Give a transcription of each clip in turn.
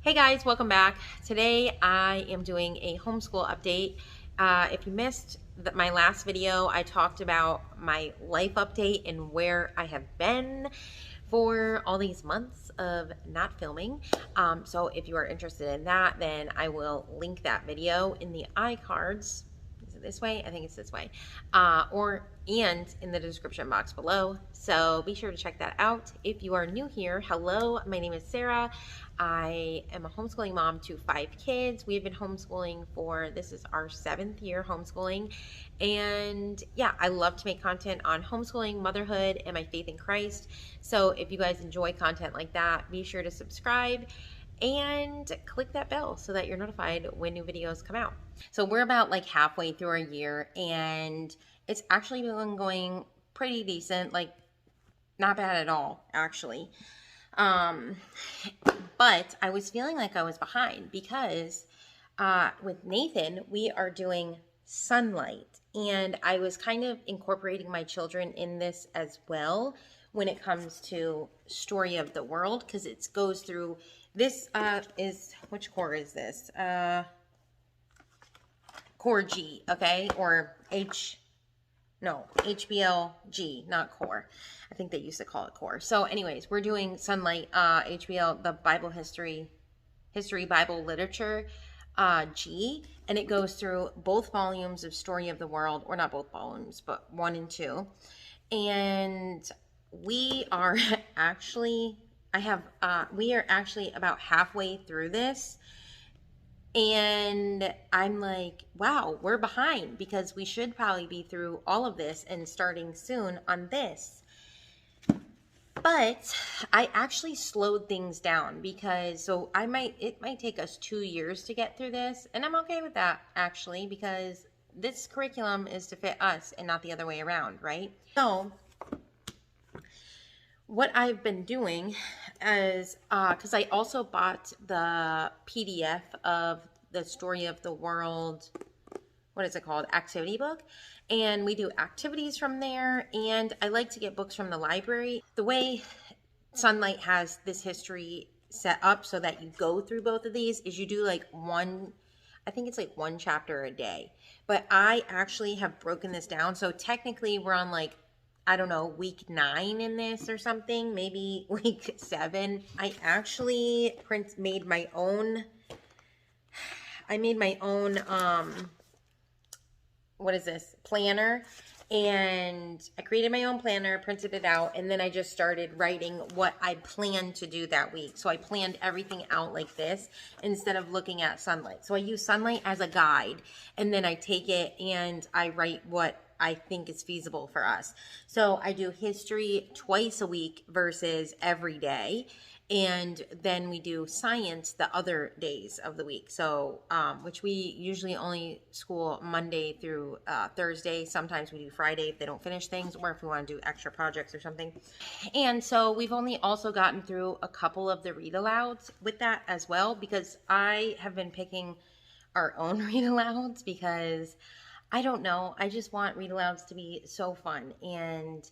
Hey guys, welcome back. Today I am doing a homeschool update. If you missed my last video, I talked about my life update and where I have been for all these months of not filming. So if you are interested in that, then I will link that video in the iCards. Is it this way? I think it's this way. And in the description box below. So be sure to check that out. If you are new here, hello, my name is Sarah. I am a homeschooling mom to 5 kids. We've been homeschooling this is our 7th year homeschooling. And yeah, I love to make content on homeschooling, motherhood, and my faith in Christ. So if you guys enjoy content like that, be sure to subscribe and click that bell so that you're notified when new videos come out. So we're about like halfway through our year, and it's actually been going pretty decent, like not bad at all, actually. But I was feeling like I was behind because with Nathan, we are doing sunlight, and I was kind of incorporating my children in this as well when it comes to story of the world, because it goes through this which core is this? Core G, okay? Or HBLG, not core. I think they used to call it core. So anyways, we're doing sunlight, HBL, the Bible history, Bible literature, G, and it goes through both volumes of Story of the World, or not both volumes, but 1 and 2. And we are actually, we are actually about halfway through this. And I'm like, wow, we're behind because we should probably be through all of this and starting soon on this. But I actually slowed things down because it might take us 2 years to get through this. And I'm okay with that, actually, because this curriculum is to fit us and not the other way around, right? So what I've been doing is, because I also bought the PDF of the Story of the World, what is it called? Activity book. And we do activities from there. And I like to get books from the library. The way Sunlight has this history set up so that you go through both of these is you do like I think it's like 1 chapter a day. But I actually have broken this down. So technically we're on like, I don't know, week 9 in this or something, maybe week 7. I actually made my own, what is this, planner, and I created my own planner, printed it out, and then I just started writing what I planned to do that week. So I planned everything out like this instead of looking at Sunlight. So I use Sunlight as a guide, and then I take it and I write what I think is feasible for us. So I do history twice a week versus every day. And then we do science the other days of the week. So, which we usually only school Monday through Thursday. Sometimes we do Friday if they don't finish things, or if we want to do extra projects or something. And so we've only also gotten through a couple of the read alouds with that as well, because I have been picking our own read alouds because I don't know, I just want read alouds to be so fun. And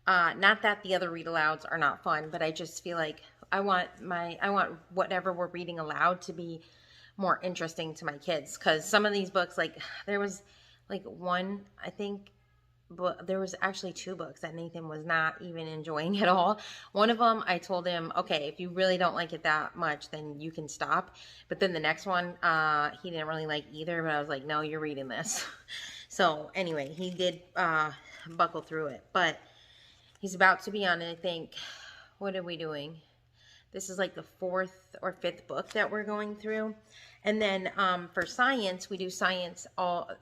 not that the other read alouds are not fun, but I just feel like I want whatever we're reading aloud to be more interesting to my kids. Because some of these books, like there was like one, I think, but there was actually 2 books that Nathan was not even enjoying at all. One of them, I told him, okay, if you really don't like it that much, then you can stop. But then the next one, he didn't really like either, but I was like, no, you're reading this. So anyway, he did buckle through it, but he's about to be on, I think, what are we doing? This is like the 4th or 5th book that we're going through. And then for science, we do science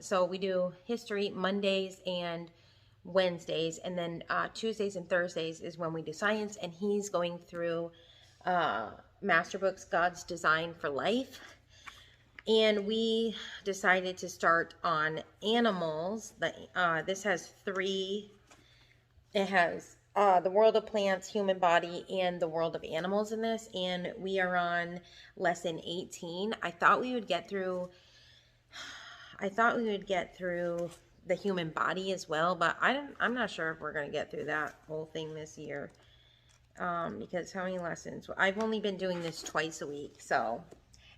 so we do history Mondays and Wednesdays, and then Tuesdays and Thursdays is when we do science, and he's going through Master Books, God's Design for Life. And we decided to start on animals. This has 3. It has the world of plants, human body, and the world of animals in this. And we are on lesson 18. I thought we would get through the human body as well, but I'm not sure if we're going to get through that whole thing this year. Because how many lessons? I've only been doing this twice a week, so,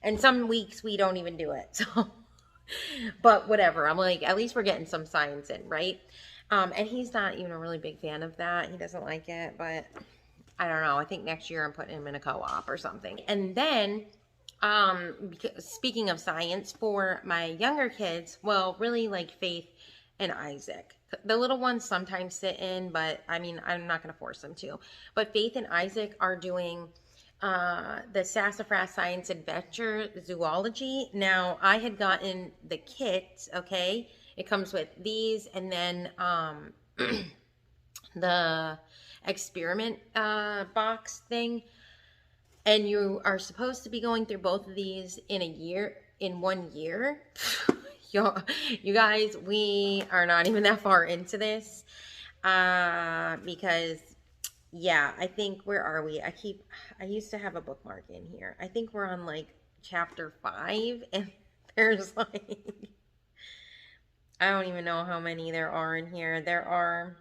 and some weeks we don't even do it, so, but whatever. I'm like, at least we're getting some science in, right? And he's not even a really big fan of that. He doesn't like it, but I don't know. I think next year I'm putting him in a co-op or something. And then, speaking of science, for my younger kids, well, really like Faith and Isaac. The little ones sometimes sit in, but I mean, I'm not going to force them to. But Faith and Isaac are doing the Sassafras Science Adventure Zoology. Now, I had gotten the kit, okay? It comes with these and then the experiment box thing. And you are supposed to be going through both of these in 1 year. You guys, we are not even that far into this. Because, yeah, I think, where are we? I used to have a bookmark in here. I think we're on like chapter 5. And there's like, I don't even know how many there are in here. There are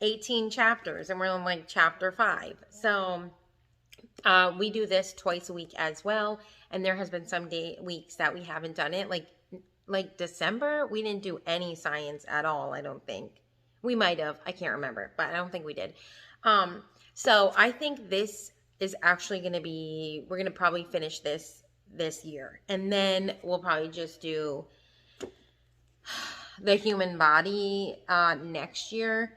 18 chapters and we're on like chapter 5. So we do this twice a week as well. And there has been some weeks that we haven't done it. Like December, we didn't do any science at all, I don't think. We might have. I can't remember, but I don't think we did. So I think this is actually going to be, we're going to probably finish this year. And then we'll probably just do the human body next year,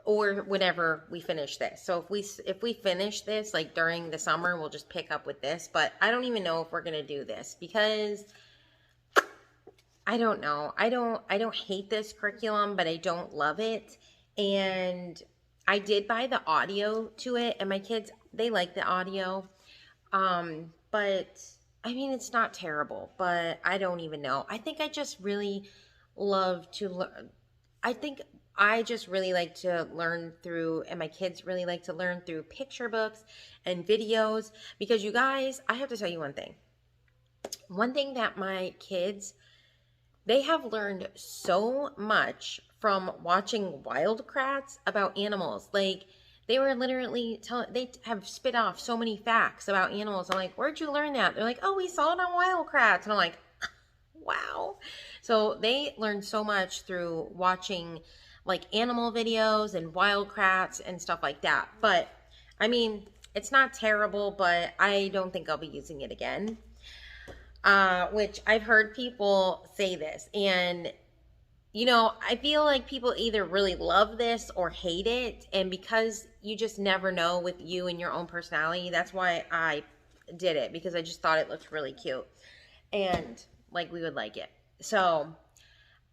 or whenever we finish this. So if we finish this like during the summer, we'll just pick up with this. But I don't even know if we're gonna do this, because I don't know. I don't hate this curriculum, but I don't love it. And I did buy the audio to it, and my kids, they like the audio. But I mean, it's not terrible, but I don't even know. I think I just really love to learn. I think I just really like to learn through, and my kids really like to learn through picture books and videos. Because you guys, I have to tell you one thing. One thing that my kids, they have learned so much from watching Wildcrats about animals. Like, they were literally they have spit off so many facts about animals. I'm like, where'd you learn that? They're like, oh, we saw it on Wildcrats. And I'm like, wow. So they learned so much through watching like animal videos and Wildcrats and stuff like that. But I mean, it's not terrible, but I don't think I'll be using it again. Which I've heard people say this, and you know, I feel like people either really love this or hate it. And because you just never know with you and your own personality, that's why I did it, because I just thought it looked really cute and like we would like it. So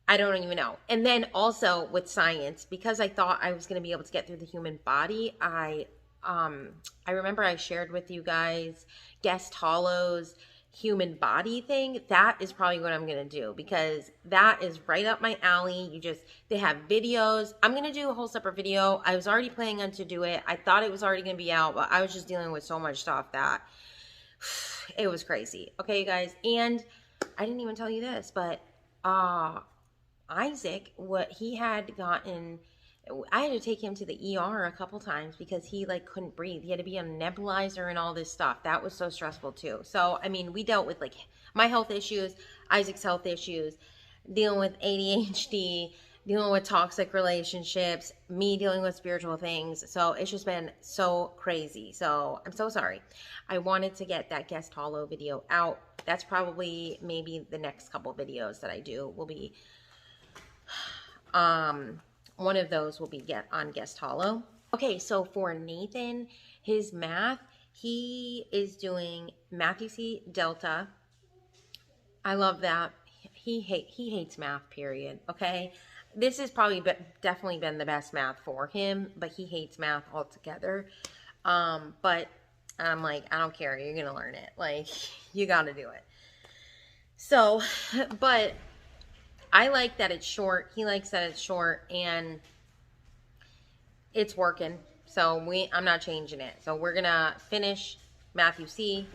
I don't even know. And then also with science, because I thought I was going to be able to get through the human body, I remember I shared with you guys Guest Hollow's human body thing. That is probably what I'm going to do, because that is right up my alley. They have videos. I'm going to do a whole separate video. I was already planning on to do it. I thought it was already going to be out, but I was just dealing with so much stuff that it was crazy. Okay, you guys. And I didn't even tell you this, but Isaac, what he had gotten, I had to take him to the ER a couple times because he like couldn't breathe. He had to be on a nebulizer and all this stuff. That was so stressful too. So, I mean, we dealt with like my health issues, Isaac's health issues, dealing with ADHD, dealing with toxic relationships, me dealing with spiritual things. So it's just been so crazy. So I'm so sorry. I wanted to get that Guest Hollow video out. That's probably maybe the next couple videos that I do will be, one of those will be on Guest Hollow. Okay, so for Nathan, his math, he is doing Matthew C. Delta. I love that. He hates math, period. Okay, this has probably definitely been the best math for him, but he hates math altogether. But I'm like, I don't care. You're gonna learn it. Like, you got to do it. So, but I like that it's short. He likes that it's short, and it's working. So I'm not changing it. So we're gonna finish Matthew C.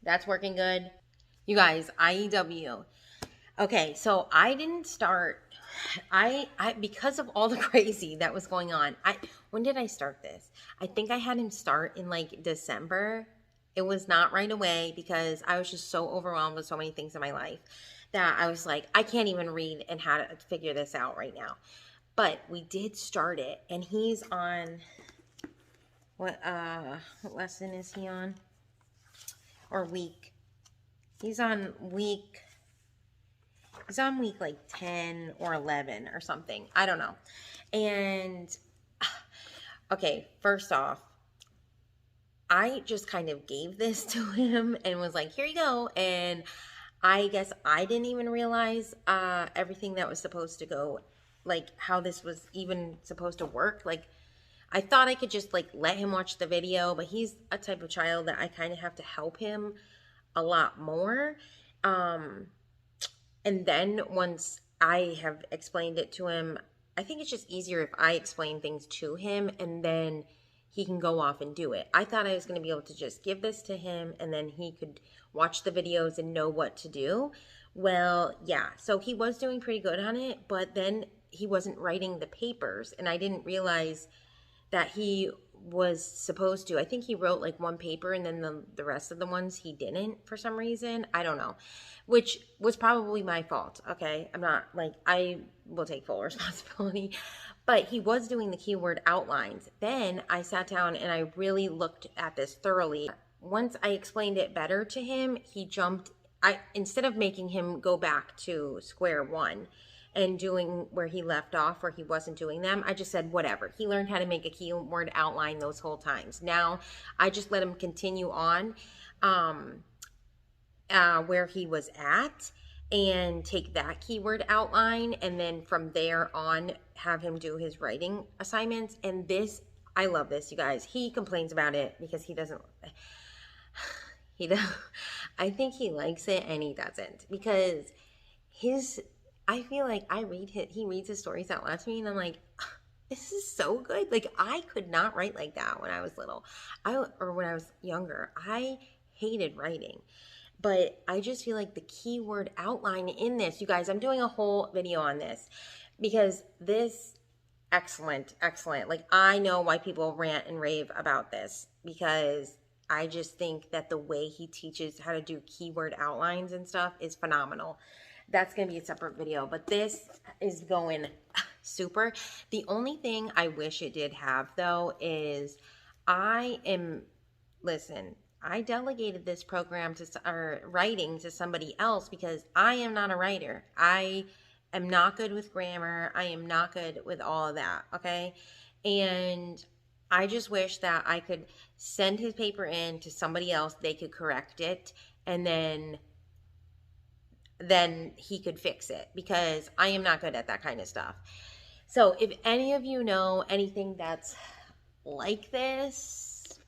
That's working good. You guys, IEW. Okay, so I didn't start. I because of all the crazy that was going on. when did I start this? I think I had him start in like December. It was not right away because I was just so overwhelmed with so many things in my life that I was like, I can't even read and how to figure this out right now. But we did start it, and he's on, what lesson is he on? Or week? He's on week like 10 or 11 or something. I don't know. And okay, first off, I just kind of gave this to him and was like, here you go. And I guess I didn't even realize everything that was supposed to go, like how this was even supposed to work. Like, I thought I could just like let him watch the video, but he's a type of child that I kind of have to help him a lot more. And then once I have explained it to him, I think it's just easier if I explain things to him and then he can go off and do it. I thought I was going to be able to just give this to him and then he could watch the videos and know what to do. Well, yeah, so he was doing pretty good on it, but then he wasn't writing the papers, and I didn't realize that he was supposed to. I think he wrote like one paper and then the rest of the ones he didn't for some reason. I don't know, which was probably my fault. Okay, I'm not like, I will take full responsibility, but he was doing the keyword outlines. Then I sat down and I really looked at this thoroughly. Once I explained it better to him, he jumped. Instead of making him go back to square one and doing where he left off, where he wasn't doing them, I just said, whatever. He learned how to make a keyword outline those whole times. Now, I just let him continue on where he was at and take that keyword outline, and then from there on, have him do his writing assignments. And this, I love this, you guys. He complains about it because he doesn't, I think he likes it and he doesn't, because I feel like he reads his stories out loud to me and I'm like, this is so good. Like, I could not write like that when I was little. Or when I was younger. I hated writing. But I just feel like the keyword outline in this, you guys, I'm doing a whole video on this because this, excellent. Like, I know why people rant and rave about this, because I just think that the way he teaches how to do keyword outlines and stuff is phenomenal. That's going to be a separate video, but this is going super. The only thing I wish it did have, though, is I delegated this program writing to somebody else because I am not a writer. I am not good with grammar. I am not good with all of that, okay? And I just wish that I could send his paper in to somebody else. They could correct it, and then he could fix it, because I am not good at that kind of stuff. So if any of you know anything that's like this,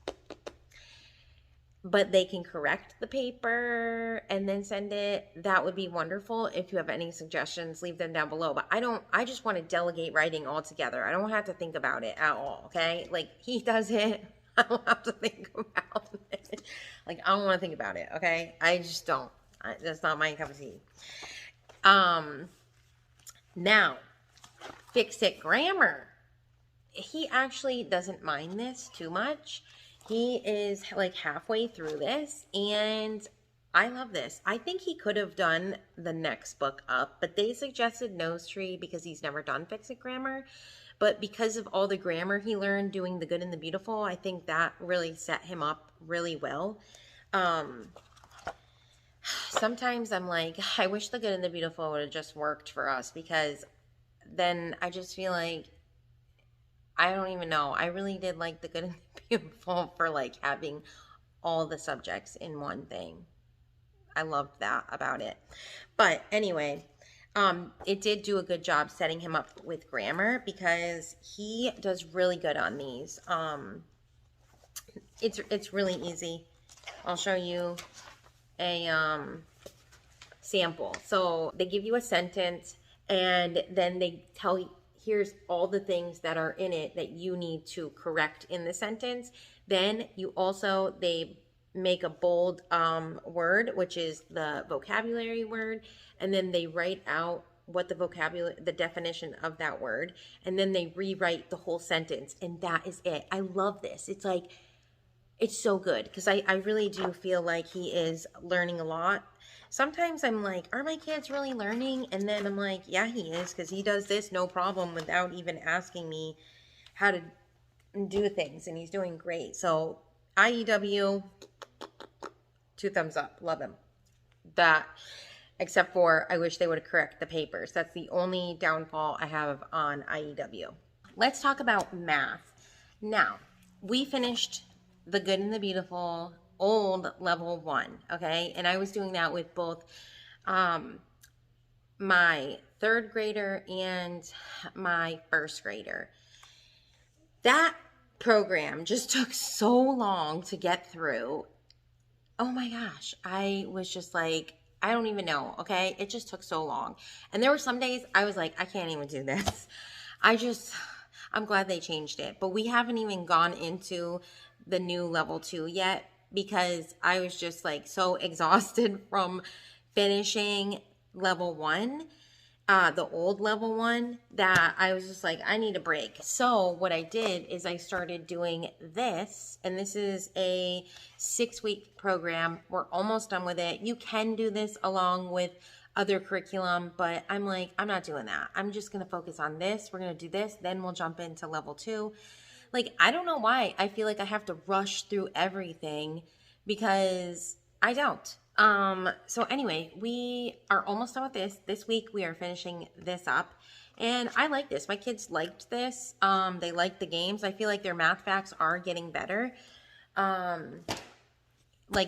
but they can correct the paper and then send it, that would be wonderful. If you have any suggestions, leave them down below. But I just want to delegate writing altogether. I don't have to think about it at all, okay? Like, he does it. I don't have to think about it. Like, I don't want to think about it, okay? I just don't. That's not my cup of tea. Now, Fix It Grammar. He actually doesn't mind this too much. He is like halfway through this, and I love this. I think he could have done the next book up, but they suggested Nose Tree because he's never done Fix It Grammar. But because of all the grammar he learned doing The Good and the Beautiful, I think that really set him up really well. Sometimes I'm like, I wish The Good and the Beautiful would have just worked for us, because then I just feel like, I don't even know. I really did like The Good and the Beautiful for like having all the subjects in one thing. I loved that about it. But anyway, it did do a good job setting him up with grammar, because he does really good on these. It's really easy. I'll show you a sample. So they give you a sentence, and then they tell you, here's all the things that are in it that you need to correct in the sentence. Then they make a bold word, which is the vocabulary word, and then they write out what the vocabulary, the definition of that word, and then they rewrite the whole sentence, and that is it. I love this. It's like, it's so good because I really do feel like he is learning a lot. Sometimes I'm like, are my kids really learning? And then I'm like, yeah, he is, because he does this no problem without even asking me how to do things, and he's doing great. So IEW, 2 thumbs up. Love him. That, except for I wish they would correct the papers. That's the only downfall I have on IEW. Let's talk about math. Now, we finished The Good and the Beautiful old level 1, okay? And I was doing that with both my 3rd grader and my 1st grader. That program just took so long to get through. Oh my gosh, I was just like, I don't even know, okay? It just took so long. And there were some days I was like, I can't even do this. I'm glad they changed it. But we haven't even gone into the new level 2 yet, because I was just like so exhausted from finishing level 1, the old level 1, that I was just like, I need a break. So what I did is I started doing this, and this is a 6-week program. We're almost done with it. You can do this along with other curriculum, but I'm like, I'm not doing that. I'm just going to focus on this. We're going to do this. Then we'll jump into level 2. Like, I don't know why I feel like I have to rush through everything, because I don't. So anyway, we are almost done with this. This week we are finishing this up, and I like this. My kids liked this. They liked the games. I feel like their math facts are getting better. Like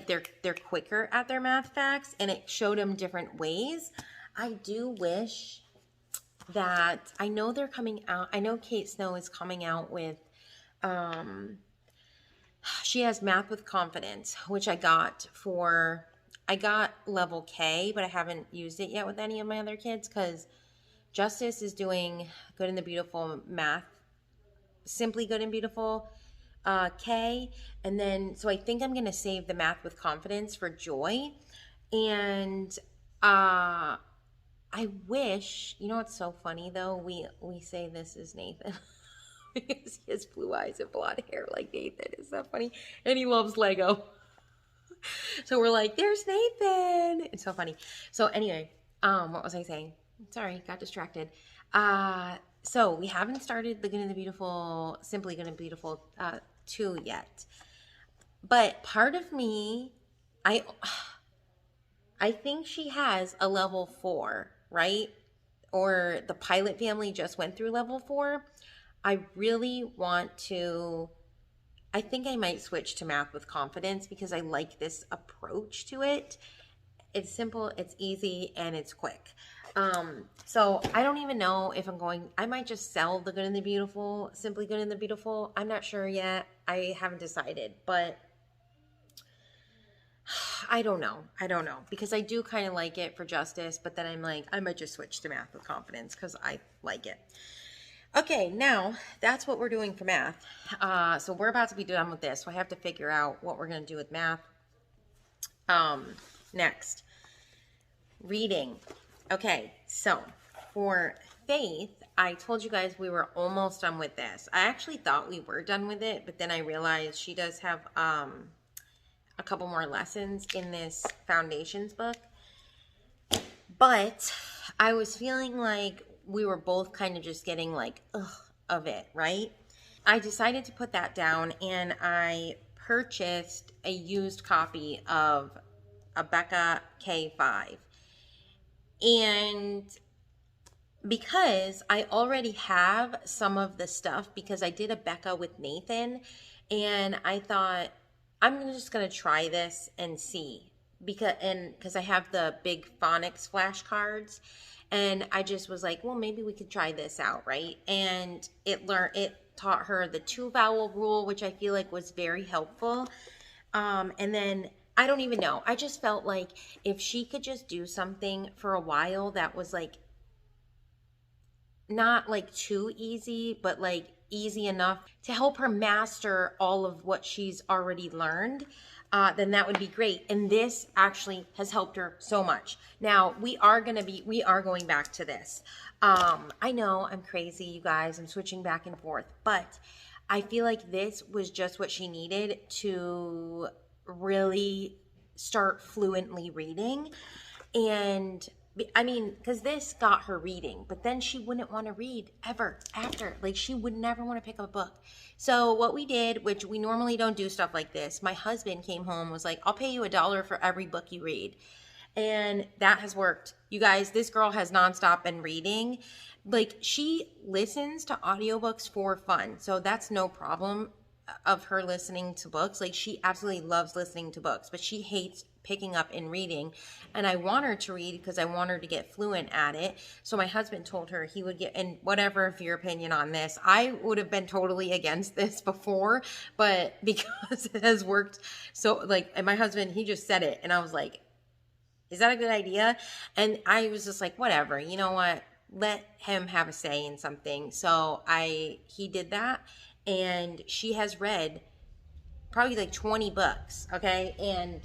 they're quicker at their math facts, and it showed them different ways. I do wish that, I know they're coming out. I know Kate Snow is coming out with, she has Math with Confidence, which I got level K, but I haven't used it yet with any of my other kids, because Justice is doing Good and the Beautiful math, Simply Good and Beautiful K, and then so I think I'm gonna save the Math with Confidence for Joy. And I wish, you know what's so funny though, we say this is Nathan because he has blue eyes and blonde hair like Nathan. Is that funny? And he loves Lego. So we're like, there's Nathan. It's so funny. So anyway, what was I saying? Sorry, got distracted. So we haven't started the Good and the Beautiful, Simply Good and Beautiful 2 yet. But part of me, I think she has a level 4, right? Or the Pilot family just went through level 4. I really want to, I think I might switch to Math with Confidence, because I like this approach to it. It's simple, it's easy, and it's quick. So I don't even know if I'm going, I might just sell the Good and the Beautiful, Simply Good and the Beautiful. I'm not sure yet. I haven't decided, but I don't know. Because I do kind of like it for Justice, but then I'm like, I might just switch to Math with Confidence because I like it. Okay, now that's what we're doing for math. So we're about to be done with this, so I have to figure out what we're going to do with math. Next, reading. Okay, so for Faith, I told you guys we were almost done with this. I actually thought we were done with it, but then I realized she does have a couple more lessons in this foundations book. But I was feeling like we were both kind of just getting like, ugh, of it, right? I decided to put that down, and I purchased a used copy of a Becca K5. And because I already have some of the stuff, because I did a Becca with Nathan, and I thought, I'm just going to try this and see. Because I have the big phonics flashcards, and I just was like, well, maybe we could try this out, right? And it taught her the 2-vowel rule, which I feel like was very helpful. And then I don't even know. I just felt like if she could just do something for a while that was like not like too easy, but like easy enough to help her master all of what she's already learned. then that would be great. And this actually has helped her so much. Now we are going back to this. I know I'm crazy, you guys. I'm switching back and forth, but I feel like this was just what she needed to really start fluently reading. And I mean, because this got her reading, but then she wouldn't want to read ever after. Like, she would never want to pick up a book. So what we did, which we normally don't do stuff like this, my husband came home, was like, I'll pay you $1 for every book you read. And that has worked. You guys, this girl has nonstop been reading. Like, she listens to audiobooks for fun. So that's no problem of her listening to books. Like, she absolutely loves listening to books, but she hates picking up and reading. And I want her to read because I want her to get fluent at it. So my husband told her he would get, and whatever of your opinion on this, I would have been totally against this before, but because it has worked so, like, and my husband, he just said it, and I was like, is that a good idea? And I was just like, whatever, you know what? Let him have a say in something. So he did that, and she has read probably like 20 books, okay? And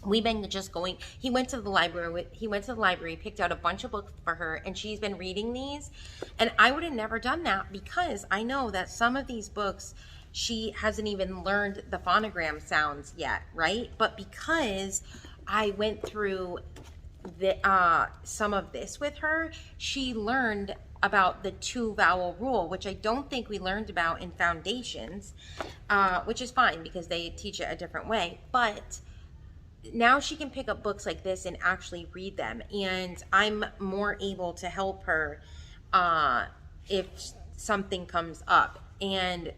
we've been just going, he went to the library, picked out a bunch of books for her, and she's been reading these. And I would have never done that because I know that some of these books, she hasn't even learned the phonogram sounds yet, right? But because I went through some of this with her, she learned about the 2-vowel rule, which I don't think we learned about in foundations, which is fine because they teach it a different way. But now she can pick up books like this and actually read them, and I'm more able to help her if something comes up, and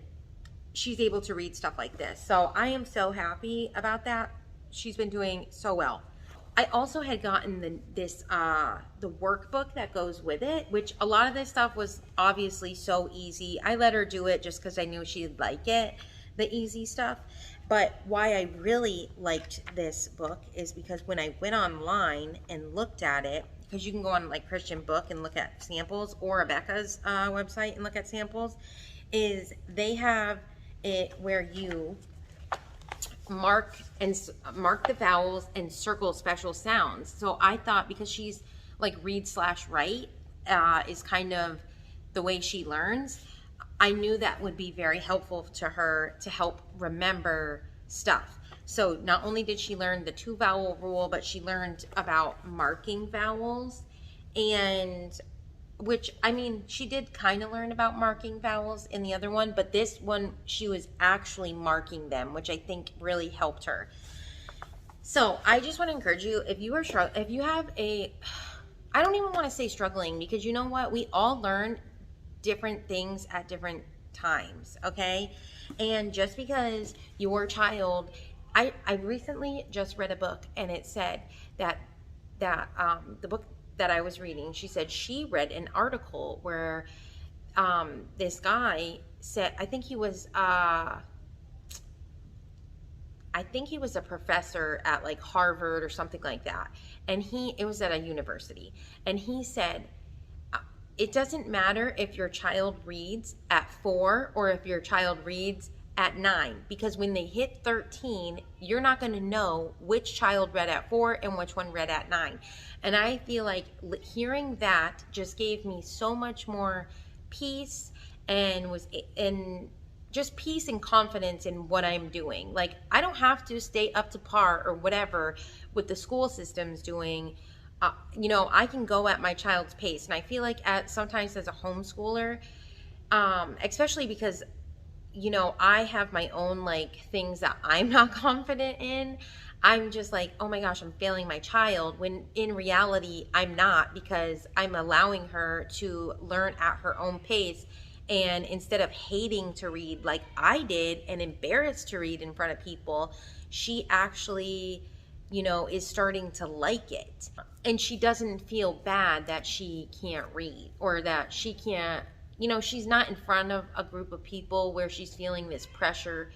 she's able to read stuff like this. So I am so happy about that. She's been doing so well. I also had gotten the workbook that goes with it, which a lot of this stuff was obviously so easy. I let her do it just because I knew she'd like it, the easy stuff. But why I really liked this book is because when I went online and looked at it, because you can go on like Christian Book and look at samples, or Rebecca's website and look at samples, is they have it where you mark the vowels and circle special sounds. So I thought, because she's like read/write is kind of the way she learns, I knew that would be very helpful to her to help remember stuff. So not only did she learn the 2-vowel rule, but she learned about marking vowels, and which, I mean, she did kind of learn about marking vowels in the other one, but this one she was actually marking them, which I think really helped her. So I just want to encourage you, if you have a, I don't even want to say struggling, because you know what, we all learn different things at different times, okay? And just because your child, I recently just read a book, and it said that the book that I was reading, she said she read an article where this guy said, I think he was a professor at like Harvard or something like that, and it was at a university, and he said, it doesn't matter if your child reads at 4 or if your child reads at 9, because when they hit 13, you're not going to know which child read at 4 and which one read at 9. And I feel like hearing that just gave me so much more peace, and just peace and confidence in what I'm doing. Like, I don't have to stay up to par or whatever with the school system's doing. You know, I can go at my child's pace. And I feel like sometimes as a homeschooler, especially because, you know, I have my own like things that I'm not confident in. I'm just like, oh my gosh, I'm failing my child, when in reality I'm not, because I'm allowing her to learn at her own pace. And instead of hating to read like I did and embarrassed to read in front of people, she actually, you know, is starting to like it. And she doesn't feel bad that she can't read, or that she can't, you know, she's not in front of a group of people where she's feeling this pressure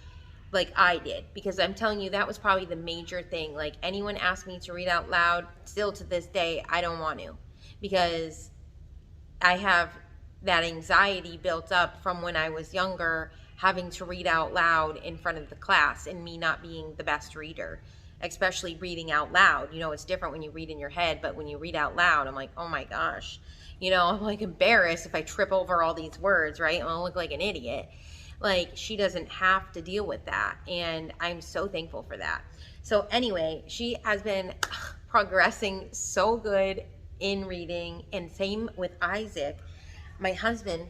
like I did. Because I'm telling you, that was probably the major thing. Like, anyone asked me to read out loud, still to this day, I don't want to, because I have that anxiety built up from when I was younger, having to read out loud in front of the class and me not being the best reader, especially reading out loud. You know, it's different when you read in your head, but when you read out loud, I'm like, oh my gosh, you know, I'm like embarrassed if I trip over all these words, right? I'm gonna look like an idiot. Like, she doesn't have to deal with that, and I'm so thankful for that. So anyway, she has been progressing so good in reading, and same with Isaac. My husband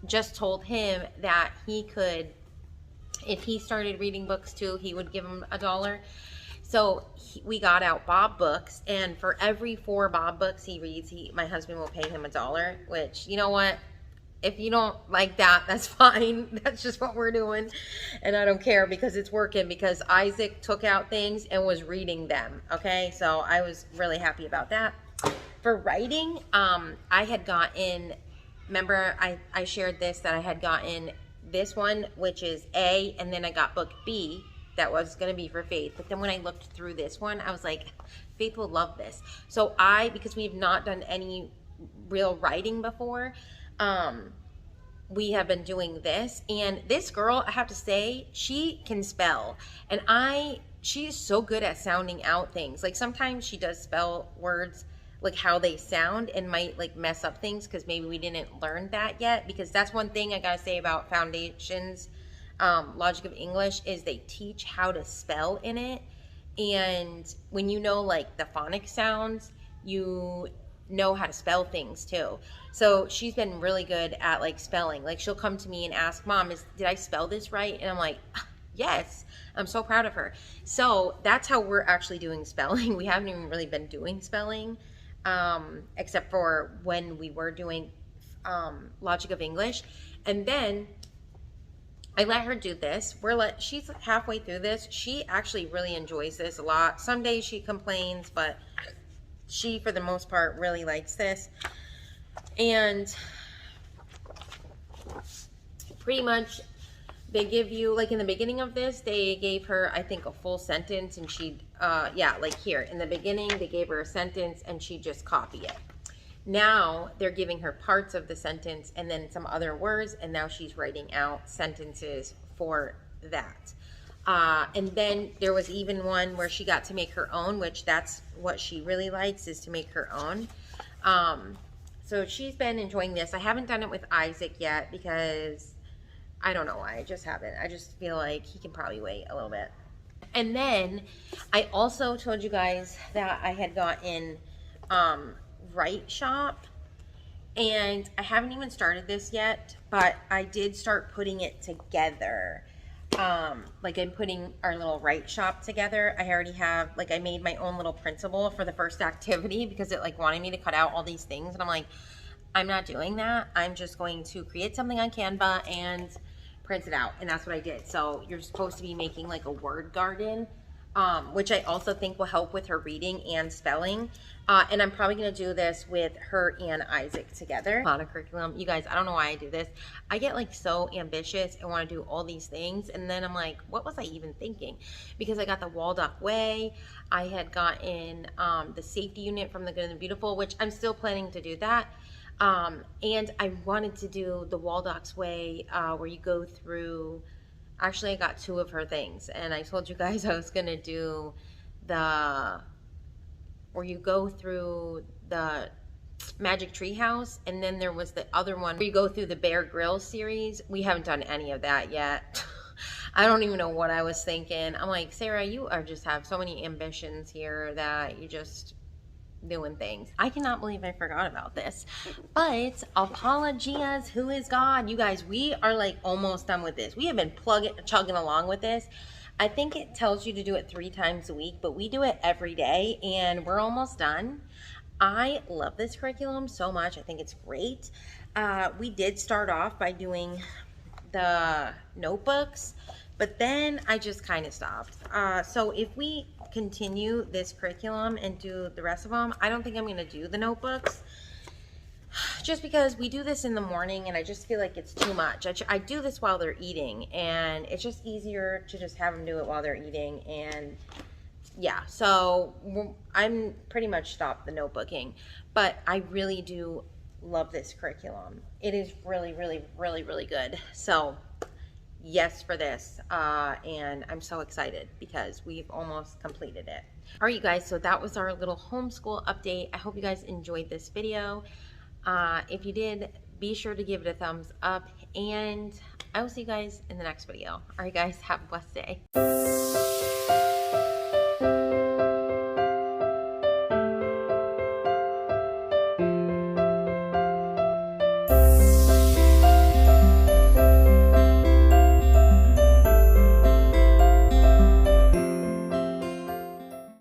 just told him that he could, if he started reading books too, he would give him $1. So we got out Bob books, and for every 4 Bob books he reads, my husband will pay him $1, which, you know what? If you don't like that, that's fine. That's just what we're doing. And I don't care, because it's working, because Isaac took out things and was reading them. Okay, so I was really happy about that. For writing, I had gotten, remember I shared this, that I had gotten this one, which is A, and then I got book B, that was going to be for Faith. But then when I looked through this one, I was like, Faith will love this. So because we have not done any real writing before, we have been doing this, and this girl, I have to say, she can spell, and she's so good at sounding out things. Like, sometimes she does spell words like how they sound and might like mess up things because maybe we didn't learn that yet, because that's one thing I gotta say about Foundations Logic of English is they teach how to spell in it, and when you know like the phonic sounds, you know how to spell things too. So she's been really good at like spelling. Like, she'll come to me and ask, Mom, did I spell this right? And I'm like, yes. I'm so proud of her. So that's how we're actually doing spelling. We haven't even really been doing spelling, except for when we were doing Logic of English. And then I let her do this. She's halfway through this. She actually really enjoys this a lot. Some days she complains, but she, for the most part, really likes this. And pretty much they give you, like in the beginning of this, they gave her, I think, a full sentence, and she'd, yeah, like here, in the beginning, they gave her a sentence, and she'd just copy it. Now, they're giving her parts of the sentence, and then some other words, and now she's writing out sentences for that. And then there was even one where she got to make her own, which that's what she really likes, is to make her own. So she's been enjoying this. I haven't done it with Isaac yet because I don't know why. I just haven't. I just feel like he can probably wait a little bit. And then I also told you guys that I had gotten Write Shop, and I haven't even started this yet, but I did start putting it together. Like, I'm putting our little Write Shop together. I already have, like, I made my own little printable for the first activity because it like wanted me to cut out all these things, and I'm like, I'm not doing that. I'm just going to create something on Canva and print it out, and that's what I did. So you're supposed to be making like a word garden, which I also think will help with her reading and spelling. And I'm probably going to do this with her and Isaac together. A lot of curriculum. You guys, I don't know why I do this. I get like so ambitious and want to do all these things, and then I'm like, what was I even thinking? Because I got the Waldock Way. I had gotten the safety unit from The Good and the Beautiful, which I'm still planning to do that. And I wanted to do the Waldock's Way, where you go through, actually I got 2 of her things, and I told you guys I was going to do where you go through the Magic Tree House, and then there was the other one where you go through the Bear Grylls series. We haven't done any of that yet. I don't even know what I was thinking. I'm like, Sarah, you just have so many ambitions here that you just doing things. I cannot believe I forgot about this, but apologies, who is God? You guys, we are like almost done with this. We have been chugging along with this. I think it tells you to do it 3 times a week, but we do it every day, and we're almost done. I love this curriculum so much. I think it's great. We did start off by doing the notebooks, but then I just kind of stopped. So if we continue this curriculum and do the rest of them, I don't think I'm going to do the notebooks, just because we do this in the morning and I just feel like it's too much. I do this while they're eating, and it's just easier to just have them do it while they're eating. And yeah, so I'm pretty much stopped the notebooking, but I really do love this curriculum. It is really, really, really, really good. So yes for this, and I'm so excited because we've almost completed it. All right, you guys, so that was our little homeschool update. I hope you guys enjoyed this video. If you did, be sure to give it a thumbs up, and I will see you guys in the next video. All right, guys, have a blessed day.